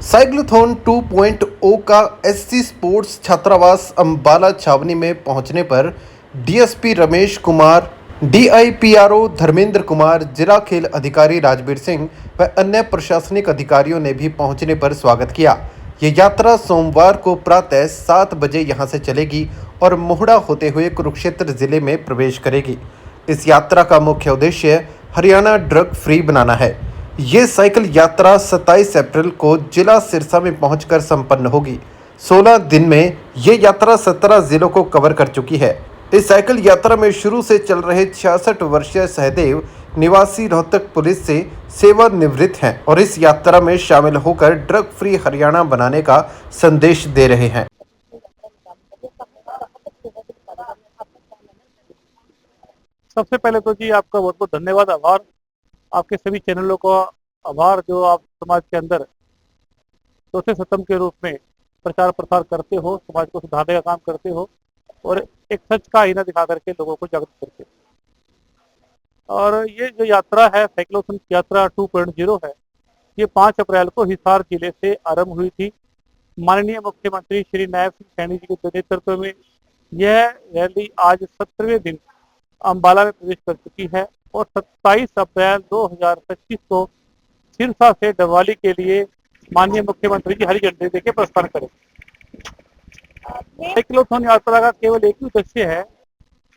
Cyclothon 2.0 का SC sports छात्रावास अंबाला छावनी में पहुंचने पर डीएसपी रमेश कुमार, डीआईपीआरओ धर्मेंद्र कुमार, जिला खेल अधिकारी राजवीर सिंह व अन्य प्रशासनिक अधिकारियों ने भी पहुंचने पर स्वागत किया। ये यात्रा सोमवार को प्रातः 7 बजे यहां से चलेगी और मोहड़ा होते हुए कुरुक्षेत्र जिले में प्रवेश करेगी। इस यात्रा का मुख्य उद्देश्य हरियाणा ड्रग फ्री बनाना है। ये साइकिल यात्रा 27 अप्रैल को जिला सिरसा में पहुंचकर संपन्न होगी। 16 दिन में ये यात्रा 17 जिलों को कवर कर चुकी है। इस साइकिल यात्रा में शुरू से चल रहे 66 वर्षीय सहदेव निवासी रोहतक पुलिस से सेवानिवृत्त हैं और इस यात्रा में शामिल होकर ड्रग फ्री हरियाणा बनाने का संदेश दे रहे हैं। सबसे पहले तो जी आपका बहुत बहुत धन्यवाद, आभार। आपके सभी चैनलों का आभार जो आप समाज के अंदर चौथे सतम के रूप में प्रचार प्रसार करते हो, समाज को सुधारने का काम करते हो और एक सच का आईना दिखा करके लोगों को जागरूक करते हो। और ये जो यात्रा है साइक्लोथॉन यात्रा 2.0 है, ये 5 अप्रैल को हिसार जिले से आरंभ हुई थी। माननीय मुख्यमंत्री श्री नायब सिंह सैनी जी के नेतृत्व में यह रैली आज 17वें दिन अंबाला में प्रवेश कर चुकी है और 27 अप्रैल 2025 को सिरसा से डबवाली के लिए माननीय मुख्यमंत्री जी हरी झंडी देके प्रस्थान करेंगे। साइक्लोथॉन यात्रा का केवल एक ही उद्देश्य है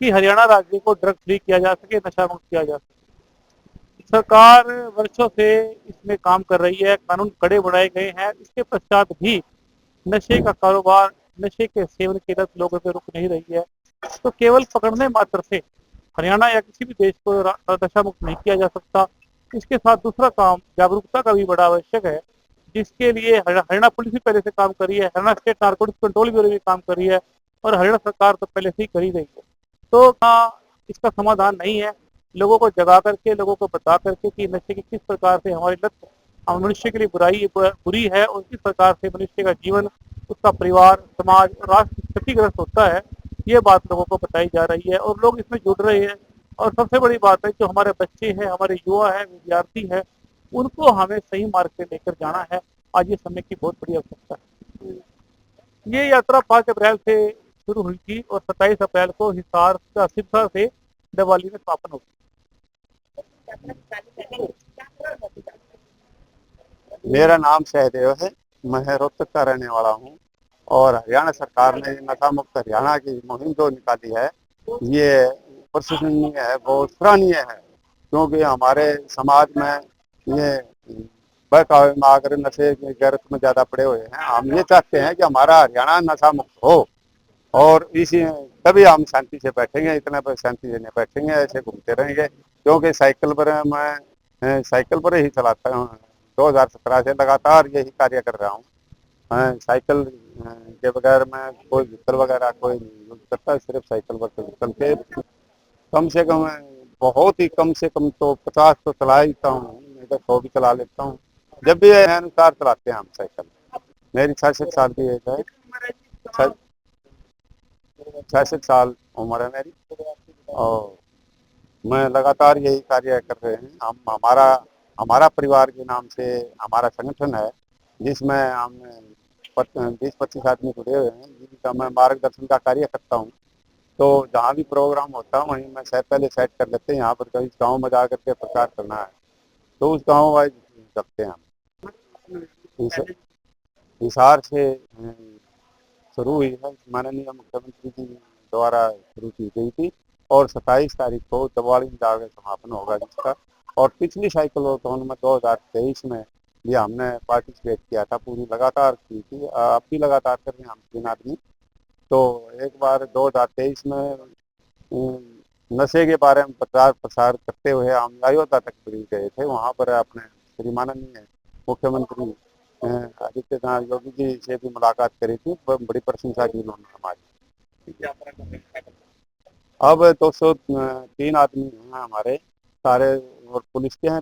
कि हरियाणा राज्य को ड्रग फ्री किया जा सके, नशा मुक्त किया जा सके। सरकार वर्षों से इसमें काम कर रही है, कानून कड़े बढ़ाए गए हैं, इसके पश्चात भी नशे का कारोबार, नशे के सेवन की लत लोगों पे रुक नहीं रही है। तो केवल पकड़ने मात्र से हरियाणा या किसी भी देश को नशा मुक्त नहीं किया जा सकता। इसके साथ दूसरा काम जागरूकता का भी बड़ा आवश्यक है, जिसके लिए हरियाणा पुलिस भी पहले से काम कर रही है, Haryana state narcotics control bureau भी काम कर रही है और हरियाणा सरकार तो पहले से ही कर ही रही है। तो इसका समाधान नहीं है, लोगों को जगा करके, लोगों को बता करके कि नशे की किस प्रकार से हमारी लत मनुष्य के लिए बुरी है और किस प्रकार से मनुष्य का जीवन, उसका परिवार, समाज और राष्ट्र क्षतिग्रस्त होता है, ये बात लोगों को बताई जा रही है और लोग इसमें जुड़ रहे हैं। और सबसे बड़ी बात है, जो हमारे बच्चे हैं, हमारे युवा हैं, विद्यार्थी हैं, उनको हमें सही मार्ग पे लेकर जाना है। आज ये समय की बहुत बड़ी आवश्यकता है। ये यात्रा 5 अप्रैल से शुरू हुई थी और 27 अप्रैल को हिसार का सिरसा से डबवाली में समापन होगी। मेरा नाम सहदेव है, मैं रोहतक का रहने वाला हूँ और हरियाणा सरकार ने नशा मुक्त हरियाणा की मुहिम जो निकाली है, ये प्रशंसनीय है, बहुत सराहनीय है। क्योंकि हमारे समाज में ये बहकावे में आकर नशे की गर्त में ज्यादा पड़े हुए हैं। हम ये चाहते हैं कि हमारा हरियाणा नशा मुक्त हो और इसी तभी हम शांति से बैठेंगे, इतना पर शांति से नहीं बैठेंगे, ऐसे घूमते रहेंगे। क्योंकि साइकिल पर मैं साइकिल पर ही चलाता हूँ, 2017 से लगातार यही कार्य कर रहा हूँ। साइकिल के बगैर मैं कोई व्हीकल वगैरह कोई नहीं यूज करता, सिर्फ साइकिल पर चल के कम से कम, बहुत ही कम से कम तो 50 तो चला ही लेता हूँ, नहीं तो 100 भी चला लेता हूँ। जब भी अनुसार चलाते हैं हम साइकिल। मेरी 66 साल की एज है, 66 साल उम्र है मेरी और मैं लगातार यही कार्य कर रहे हैं। हम हमारा परिवार के नाम से हमारा संगठन है, जिसमें हम 20-25 आदमी जुड़े हुए हैं, जिनका मैं मार्गदर्शन का कार्य करता हूँ। तो जहाँ भी प्रोग्राम होता है वहीं मैं पहले सेट कर लेते हैं, यहाँ पर कभी गाँव में जा करके प्रचार करना है तो उस गाँव वाइज रखते हैं हम। हिसार से शुरू हुई है, माननीय मुख्यमंत्री जी द्वारा शुरू की गई थी और 27 तारीख को डबवाली में जाकर समापन होगा जिसका। और पिछली साइक्लोथॉन में 2023 में ये हमने पार्टिसिपेट किया था, पूरी लगातार की थी, अब भी लगातार कर रहे हैं हम 3 आदमी। तो एक बार 2023 में नशे के बारे में प्रचार प्रसार करते हुए हम अयोध्या तक भी गए थे। वहाँ पर अपने श्री माननीय मुख्यमंत्री आदित्यनाथ योगी जी से भी मुलाकात करी थी, बड़ी प्रशंसा की उन्होंने हमारी। अब 203 आदमी हैं हमारे सारे और पुलिस के हैं,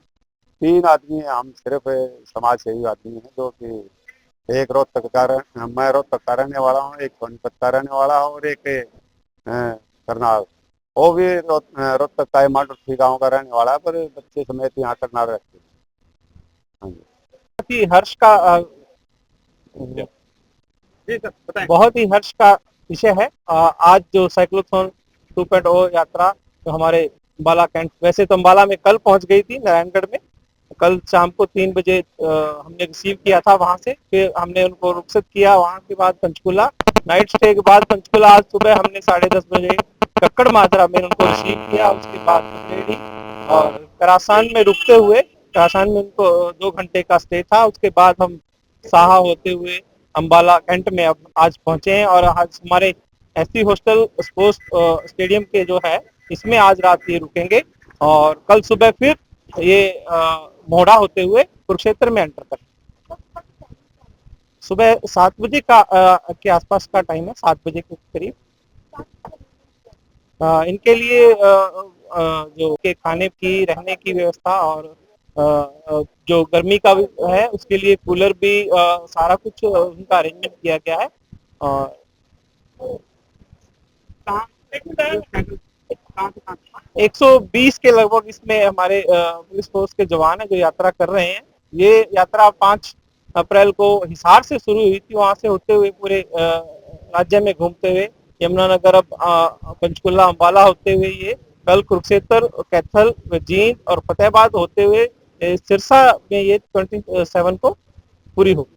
3 आदमी हैं हम, सिर्फ समाज सेवी आदमी हैं, जो कि एक रोहतक का, मैं रोहतक का रहने वाला हूँ, एक सोनीपत का रहने वाला हूँ और एक करनाल, वो भी रोहतक का मांडुठी गाँव का रहने वाला है, पर बच्चे समेत यहाँ करनाल रहते हैं। हाँ जी। हर्ष का जी सर बताएं। बहुत ही हर्ष का विषय है। आज जो साइक्लोथॉन 2.0 यात्रा जो हमारे अम्बाला कैंट, वैसे तो अम्बाला में कल पहुंच गई थी नारायणगढ़ में, कल शाम को 3 बजे हमने रिसीव किया था वहां से, फिर हमने उनको रुखसत किया, वहां के बाद पंचकुला नाइट स्टे के बाद पंचकुला आज सुबह हमने 10:30 बजे कक्कड़ माजरा में उनको रिसीव किया, उसके बाद मुंडेरी और करासान में रुकते हुए, करासान में उनको 2 घंटे का स्टे था, उसके बाद हम साहा होते हुए अम्बाला कैंट में अब आज पहुंचे हैं और आज हमारे एससी हॉस्टल स्पोर्ट्स स्टेडियम के जो है इसमें आज रात ये रुकेंगे और कल सुबह फिर ये मोड़ा होते हुए कुरुक्षेत्र में एंटर करेंगे। सुबह 7 बजे का के आसपास का टाइम है, 7 बजे के करीब। इनके लिए जो के खाने की रहने की व्यवस्था और जो गर्मी का भी है उसके लिए कूलर भी सारा कुछ उनका अरेंजमेंट किया गया है। और 120 के लगभग इसमें हमारे पुलिस फोर्स के जवान है जो यात्रा कर रहे हैं। ये यात्रा 5 अप्रैल को हिसार से शुरू हुई थी, वहां से होते हुए पूरे राज्य में घूमते हुए यमुनानगर, अब पंचकुला, अम्बाला होते हुए ये कल कुरुक्षेत्र, कैथल, जींद और फतेहाबाद होते हुए सिरसा में ये 27 को पूरी होगी।